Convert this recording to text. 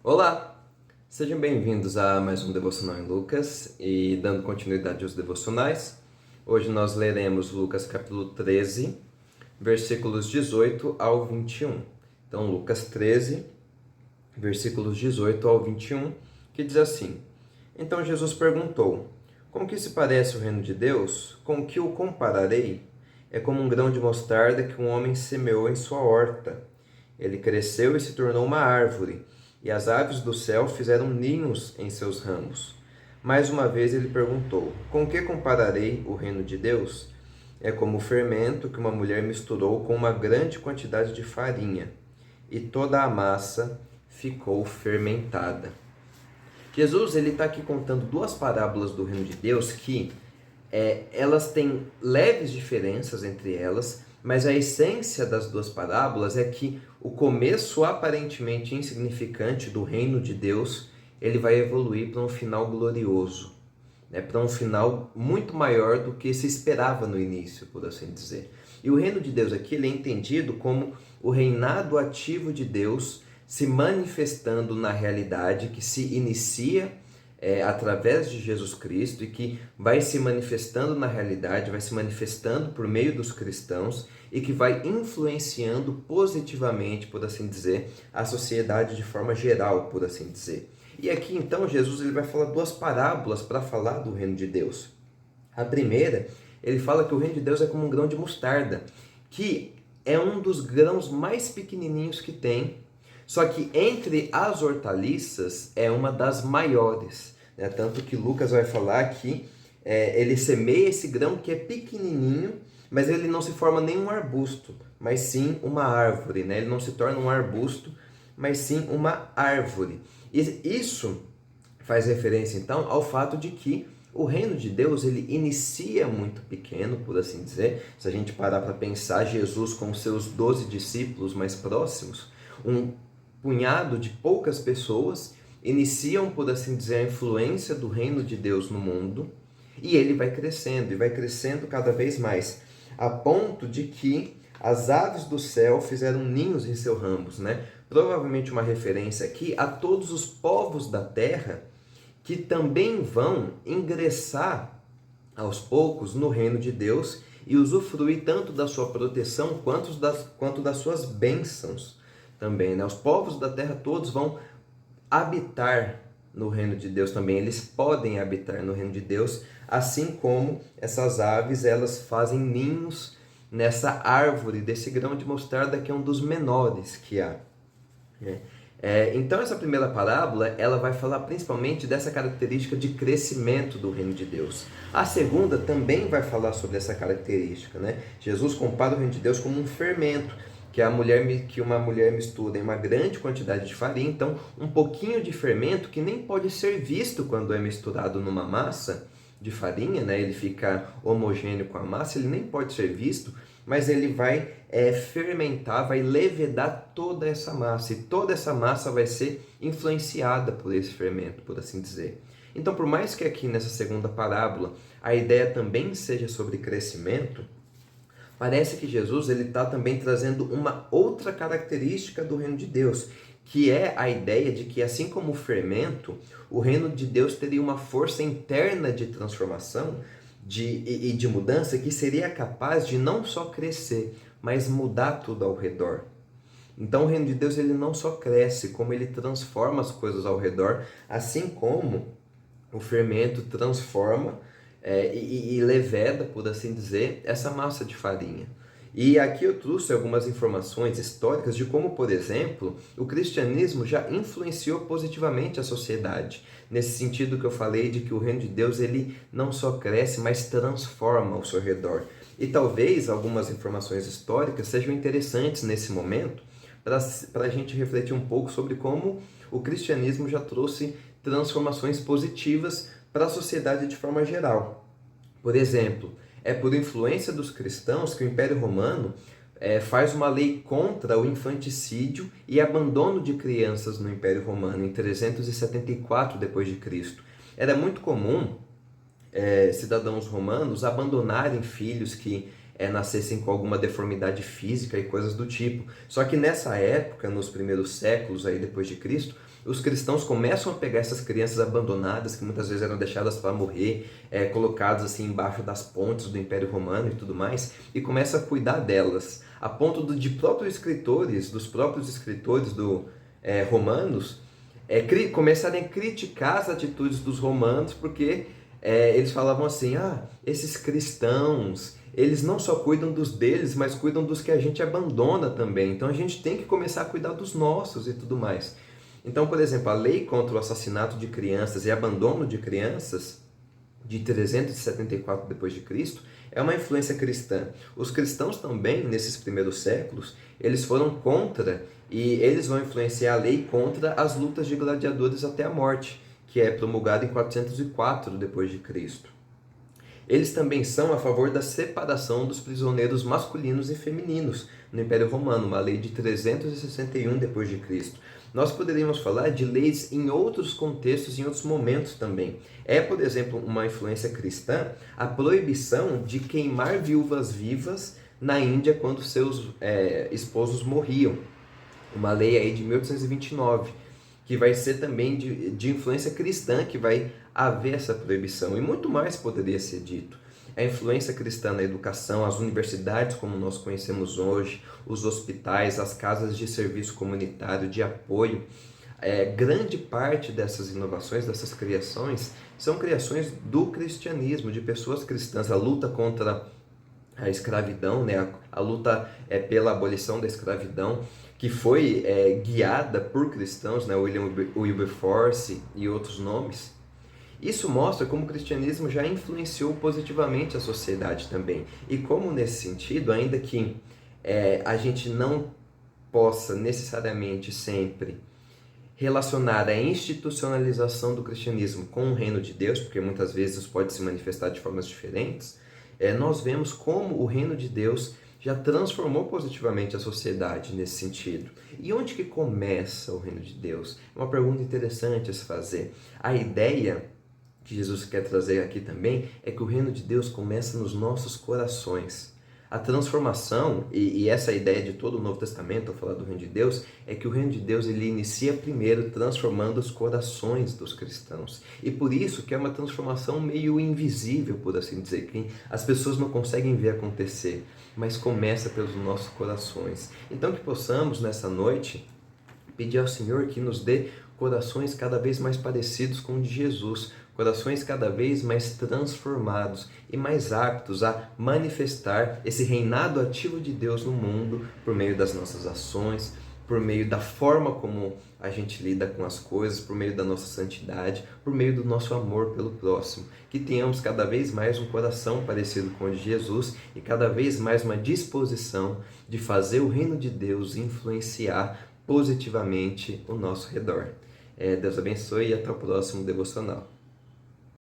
Olá, sejam bem-vindos a mais um Devocional em Lucas e dando continuidade aos devocionais. Hoje nós leremos Lucas capítulo 13, versículos 18 ao 21. Então, Lucas 13, versículos 18 ao 21, que diz assim: Então Jesus perguntou: Com que se parece o reino de Deus? Com que o compararei? É como um grão de mostarda que um homem semeou em sua horta. Ele cresceu e se tornou uma árvore, e as aves do céu fizeram ninhos em seus ramos. Mais uma vez ele perguntou: Com que compararei o reino de Deus? É como o fermento que uma mulher misturou com uma grande quantidade de farinha, e toda a massa ficou fermentada. Jesus ele está aqui contando duas parábolas do reino de Deus que elas têm leves diferenças entre elas, mas a essência das duas parábolas é que o começo aparentemente insignificante do reino de Deus ele vai evoluir para um final glorioso, né? Para um final muito maior do que se esperava no início, por assim dizer. E o reino de Deus aqui ele é entendido como o reinado ativo de Deus se manifestando na realidade que se inicia através de Jesus Cristo e que vai se manifestando na realidade, vai se manifestando por meio dos cristãos e que vai influenciando positivamente, por assim dizer, a sociedade de forma geral, por assim dizer. E aqui então Jesus ele vai falar duas parábolas para falar do reino de Deus. A primeira, ele fala que o reino de Deus é como um grão de mostarda, que é um dos grãos mais pequenininhos que tem, só que entre as hortaliças é uma das maiores, né? Tanto que Lucas vai falar que ele semeia esse grão que é pequenininho, mas ele não se forma nem um arbusto, mas sim uma árvore, né? Ele não se torna um arbusto, mas sim uma árvore. E isso faz referência então ao fato de que o reino de Deus ele inicia muito pequeno, por assim dizer. Se a gente parar para pensar, Jesus com seus 12 discípulos mais próximos, um punhado de poucas pessoas iniciam, por assim dizer, a influência do reino de Deus no mundo, e ele vai crescendo, e vai crescendo cada vez mais, a ponto de que as aves do céu fizeram ninhos em seus ramos, né? Provavelmente uma referência aqui a todos os povos da terra que também vão ingressar aos poucos no reino de Deus e usufruir tanto da sua proteção quanto das suas bênçãos também, né? Os povos da terra todos vão habitar no reino de Deus também, eles podem habitar no reino de Deus, assim como essas aves, elas fazem ninhos nessa árvore desse grão de mostarda que é um dos menores que há, né? Então essa primeira parábola ela vai falar principalmente dessa característica de crescimento do reino de Deus. A segunda também vai falar sobre essa característica, né? Jesus compara o reino de Deus como um fermento que uma mulher mistura em uma grande quantidade de farinha. Então um pouquinho de fermento que nem pode ser visto quando é misturado numa massa de farinha, né? Ele fica homogêneo com a massa, ele nem pode ser visto, mas ele vai fermentar, vai levedar toda essa massa, e toda essa massa vai ser influenciada por esse fermento, por assim dizer. Então, por mais que aqui nessa segunda parábola a ideia também seja sobre crescimento, parece que Jesus ele está também trazendo uma outra característica do reino de Deus, que é a ideia de que, assim como o fermento, o reino de Deus teria uma força interna de transformação e de mudança que seria capaz de não só crescer, mas mudar tudo ao redor. Então o reino de Deus ele não só cresce, como ele transforma as coisas ao redor, assim como o fermento transforma e leveda, por assim dizer, essa massa de farinha. E aqui eu trouxe algumas informações históricas de como, por exemplo, o cristianismo já influenciou positivamente a sociedade. Nesse sentido que eu falei de que o reino de Deus ele não só cresce, mas transforma ao seu redor. E talvez algumas informações históricas sejam interessantes nesse momento para a gente refletir um pouco sobre como o cristianismo já trouxe transformações positivas para a sociedade de forma geral. Por exemplo, é por influência dos cristãos que o Império Romano faz uma lei contra o infanticídio e abandono de crianças no Império Romano em 374 d.C. Era muito comum cidadãos romanos abandonarem filhos que nascessem com alguma deformidade física e coisas do tipo. Só que nessa época, nos primeiros séculos aí depois de Cristo, os cristãos começam a pegar essas crianças abandonadas, que muitas vezes eram deixadas para morrer, colocadas assim embaixo das pontes do Império Romano e tudo mais, e começam a cuidar delas, a ponto dos próprios escritores romanos, começarem a criticar as atitudes dos romanos, porque eles falavam assim, esses cristãos, eles não só cuidam dos deles, mas cuidam dos que a gente abandona também, então a gente tem que começar a cuidar dos nossos e tudo mais. Então, por exemplo, a lei contra o assassinato de crianças e abandono de crianças, de 374 d.C., é uma influência cristã. Os cristãos também, nesses primeiros séculos, eles foram contra, e eles vão influenciar a lei contra as lutas de gladiadores até a morte, que é promulgada em 404 d.C. Eles também são a favor da separação dos prisioneiros masculinos e femininos no Império Romano, uma lei de 361 d.C. Nós poderíamos falar de leis em outros contextos, em outros momentos também. Por exemplo, uma influência cristã, a proibição de queimar viúvas vivas na Índia quando seus esposos morriam. Uma lei aí de 1829, que vai ser também de influência cristã, que vai haver essa proibição. E muito mais poderia ser dito. A influência cristã na educação, as universidades como nós conhecemos hoje, os hospitais, as casas de serviço comunitário, de apoio, grande parte dessas inovações, dessas criações, são criações do cristianismo, de pessoas cristãs. A luta contra a escravidão, a luta pela abolição da escravidão, que foi guiada por cristãos, William Wilberforce e outros nomes. Isso mostra como o cristianismo já influenciou positivamente a sociedade também. E como nesse sentido, ainda que a gente não possa necessariamente sempre relacionar a institucionalização do cristianismo com o reino de Deus, porque muitas vezes isso pode se manifestar de formas diferentes, nós vemos como o reino de Deus já transformou positivamente a sociedade nesse sentido. E onde que começa o reino de Deus? É uma pergunta interessante a se fazer. A ideia que Jesus quer trazer aqui também é que o reino de Deus começa nos nossos corações. A transformação, e essa ideia de todo o Novo Testamento ao falar do reino de Deus, é que o reino de Deus ele inicia primeiro transformando os corações dos cristãos. E por isso que é uma transformação meio invisível, por assim dizer, que as pessoas não conseguem ver acontecer, mas começa pelos nossos corações. Então que possamos nessa noite pedir ao Senhor que nos dê corações cada vez mais parecidos com o de Jesus, corações cada vez mais transformados e mais aptos a manifestar esse reinado ativo de Deus no mundo por meio das nossas ações, por meio da forma como a gente lida com as coisas, por meio da nossa santidade, por meio do nosso amor pelo próximo. Que tenhamos cada vez mais um coração parecido com o de Jesus e cada vez mais uma disposição de fazer o reino de Deus influenciar positivamente o nosso redor. Deus abençoe e até o próximo devocional.